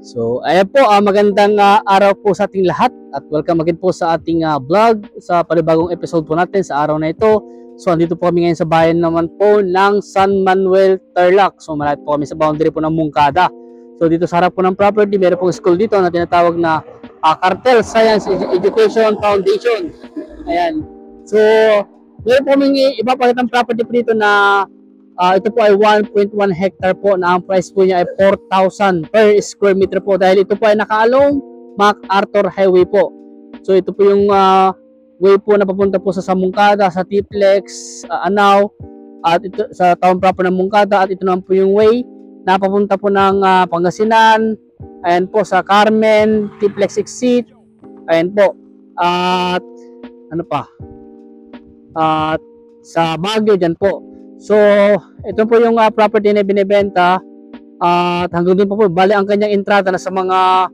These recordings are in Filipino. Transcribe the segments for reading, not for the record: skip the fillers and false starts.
So, ayan po, magandang araw po sa ating lahat at welcome again po sa ating vlog sa panibagong episode po natin sa araw na ito. So, andito po kami ngayon sa bayan naman po ng San Manuel, Tarlac. So, malapit po kami sa boundary po ng Moncada. So, dito sa harap po ng property, meron pong school dito na tinatawag na Cartel Science Education Foundation. Ayan. So, meron po kami ipapakitang property po dito na ito po ay 1.1 hectare po na ang price po niya ay 4,000 per square meter po dahil ito po ay nakaalong MacArthur Highway po. So ito po yung way po na papunta po sa Moncada, sa Tiplex, Anao at ito sa town proper ng Moncada, at ito naman po yung way na papunta po ng Pangasinan, ayan po sa Carmen, Tiplex Exit, ayan po. At ano pa? At sa Baguio dyan po. So, ito po yung property na binibenta at hanggang doon po bali ang kanyang entrada na sa mga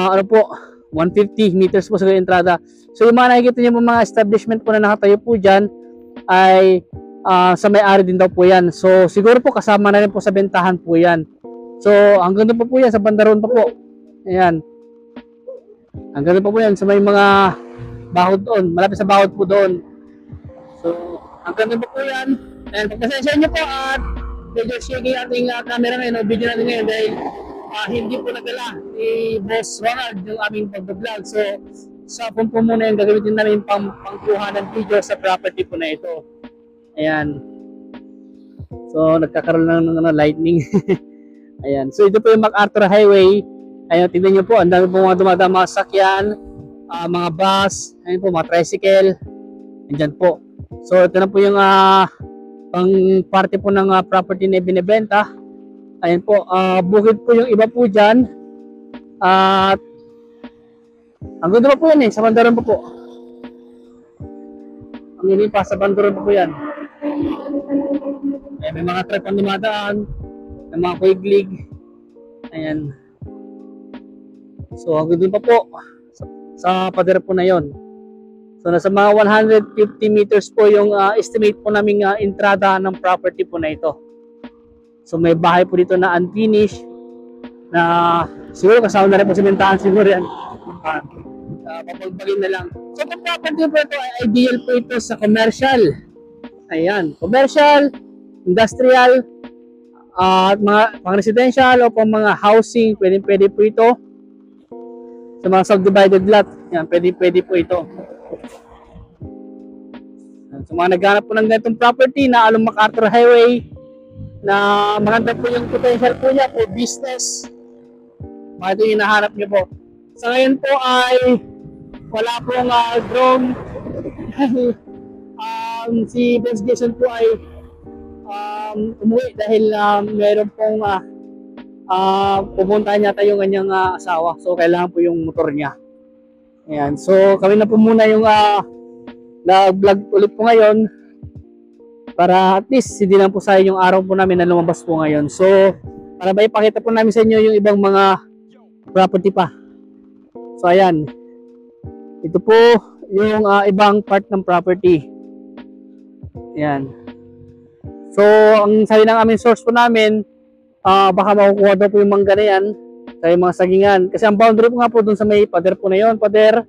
ano po 150 meters po sa entrada. So, yung mga nakikita niyo mga establishment po na nakatayo po dyan ay sa may-ari din daw po yan. So, siguro po kasama na rin po sa bentahan po yan. So, hanggang doon po yan sa bandaron pa po. Ayan. Hanggang doon po yan sa may mga bahod doon. Malapit sa bahod po doon. So, hanggang doon po yan. And pagkasensya nyo po at medyo shaking ating cameraman o video natin ngayon dahil hindi po nagdala ni Boss Ronald yung aming pag-vlog. So, sa phone po muna yung gagamitin namin pangkuha ng video sa property po na ito. Ayan. So, nagkakaroon lang ng lightning. Ayan. So, ito po yung MacArthur Highway. Ayan, tignan nyo po. Ang dami po mga dumadaan, mga sakyan, mga bus, ayan po, mga tricycle. Andyan po. So, ito na po yung pang parte po ng property na binibenta. Ayan po, bukid po yung iba po dyan. At hanggang doon po yan sa bandaron po po. Ang hindi pa sa bandaron po yan. Ayan, may mga truck ang dumadaan, may mga kuiglig. Ayan. So hanggang doon pa po sa pader po na yon. So nasa mga 150 meters po yung estimate po naming entrada ng property po na ito. So may bahay po dito na unfinished na siguro kasama na rin po simentahan siguro yan. Papagpagin na lang. So itong property po ito ay ideal po ito sa commercial. Ayan, commercial, industrial, at mga pang-residential o pang mga housing, pwede po ito. Sa mga subdivided lot, yan, pwede po ito. So mga naghanap po ng ganitong property na along MacArthur Highway na maganda po yung potential po niya for business, mga ito yung hinahanap niyo po. Sa ngayon po ay wala pong drone. Si Boss Jason po ay umuwi dahil meron pong pupuntahan yata yung kanyang asawa, so kailangan po yung motor niya. Ayan, so kami na po muna yung na-vlog ulit po ngayon para at least hindi lang po sayang yung araw po namin na lumabas po ngayon. So para ba ipakita po namin sa inyo yung ibang mga property pa. So ayan, ito po yung ibang part ng property. Ayan. So ang sabi ng aming source po namin, baka makukuha daw po yung mangga na yan sa mga sagingan. Kasi ang boundary po nga po dun sa may pader po na yun. Pader,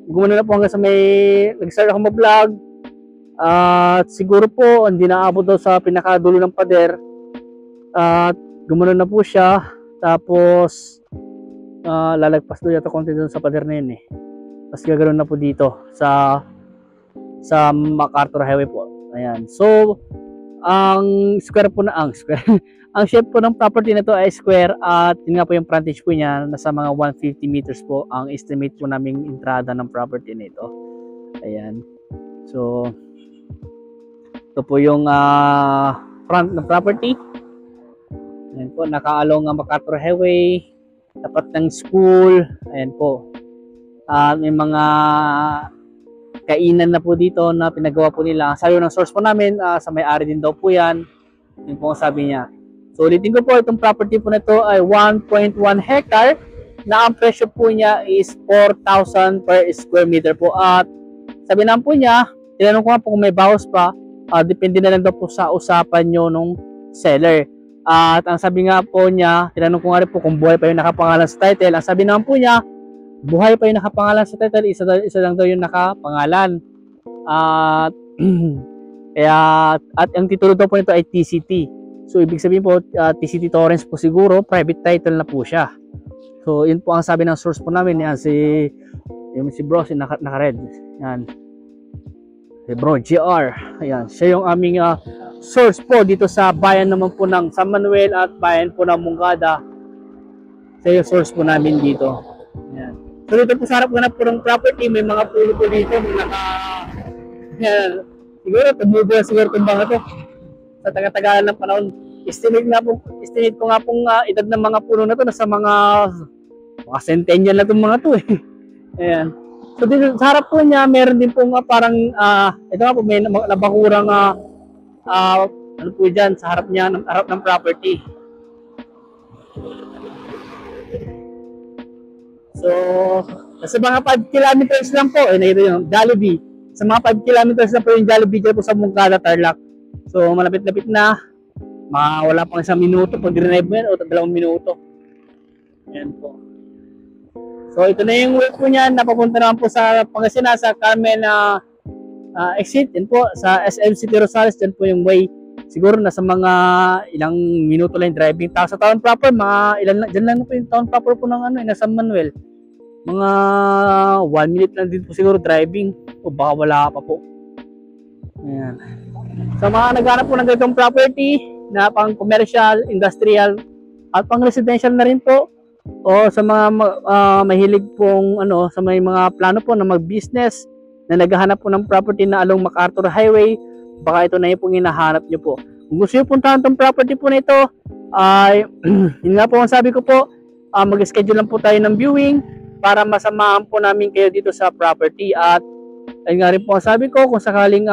gumano na po hanggang sa may nag-start ako mag-vlog. At siguro po, hindi naabot daw sa pinakadulo ng pader. At gumano na po siya. Tapos, lalagpas doon yata konti dun sa pader na yun eh. Tapos gaganoon na po dito sa MacArthur Highway po. Ayan. So, ang square po na ang shape po ng property na to ay square at yun nga po yung frontage po niya nasa mga 150 meters po ang estimate po naming entrada ng property nito. Ayan. So ito po yung front ng property. Ayan po, nakaalong ang MacArthur Highway, tapat ng school. Ayan po. May mga kainan na po dito na pinagawa po nila. Sabi ng source po namin, sa may-ari din daw po yan. Yun po ang sabi niya. So ulitin ko po, itong property po na ito ay 1.1 hectare na ang presyo po niya is 4,000 per square meter po. At sabi naman po niya, tinanong ko nga po kung may bawas pa, depende na lang daw po sa usapan nyo nung seller. At ang sabi nga po niya, tinanong ko nga rin po kung buhay pa yung nakapangalan sa title. Ang sabi naman po niya, buhay pa yung nakapangalan sa title, isa lang daw yung nakapangalan. At kaya at ang titulo daw po nito ay TCT. So ibig sabihin po TCT Torrens po siguro, private title na po siya. So yun po ang sabi ng source po namin, yan si bro, si naka-red. Yan. Si bro GR. Ayan, siya yung aming source po dito sa bayan naman po ng San Manuel at bayan po ng Mungada. Siya yung source po namin dito. Ayan. So dito po sa harap po ng property, may mga pulo po dito, yan. Siguro tumubo na siguro itong mga to sa taga-tagalan ng panahon. Estimate ko nga pong edad ng mga puno na to nasa mga centennial na itong mga to eh. Ayan. So dito sa harap po niya, meron din pong parang ito nga po, may nabakurang ano po dyan sa harap niya, harap ng property. So sa mga 5 kilometers lang po, ito yung Jollibee. Sa mga 5 kilometers lang po yung Jollibee dyan po sa Mungada, Tarlac. So malapit-lapit na, wala pang 1 minuto, pag drive mo yan o 2 minuto. Ayan po. So ito na yung way po niya, napapunta naman po sa Pangasinan, sa Carmen exit. Yan po, sa SM City Rosales, dyan po yung way. Siguro nasa mga ilang minuto lang yung driving. Tapos sa town proper, dyan lang po yung town proper po ng San Manuel. Mga 1 minute lang din po siguro driving. O baka wala pa po. Ayan. Sa mga naghanap po ng ganitong property, na pang commercial, industrial, at pang residential na rin po, o sa mga mahilig pong sa may mga plano po na mag-business na naghahanap po ng property na along MacArthur Highway, baka ito na yung pong hinahanap nyo po. Kung gusto nyo puntahan itong property po nito, ay yun nga po ang sabi ko po, mag-schedule lang po tayo ng viewing para masamahan po namin kayo dito sa property. At ayun nga rin po ang sabi ko, kung sakaling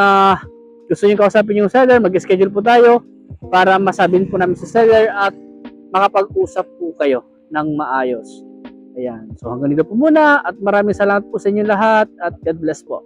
gusto nyo kausapin yung seller, mag-schedule po tayo para masabin po namin sa seller at makapag-usap po kayo ng maayos. Ayan. So hanggang dito po muna at maraming salamat po sa inyo lahat at God bless po.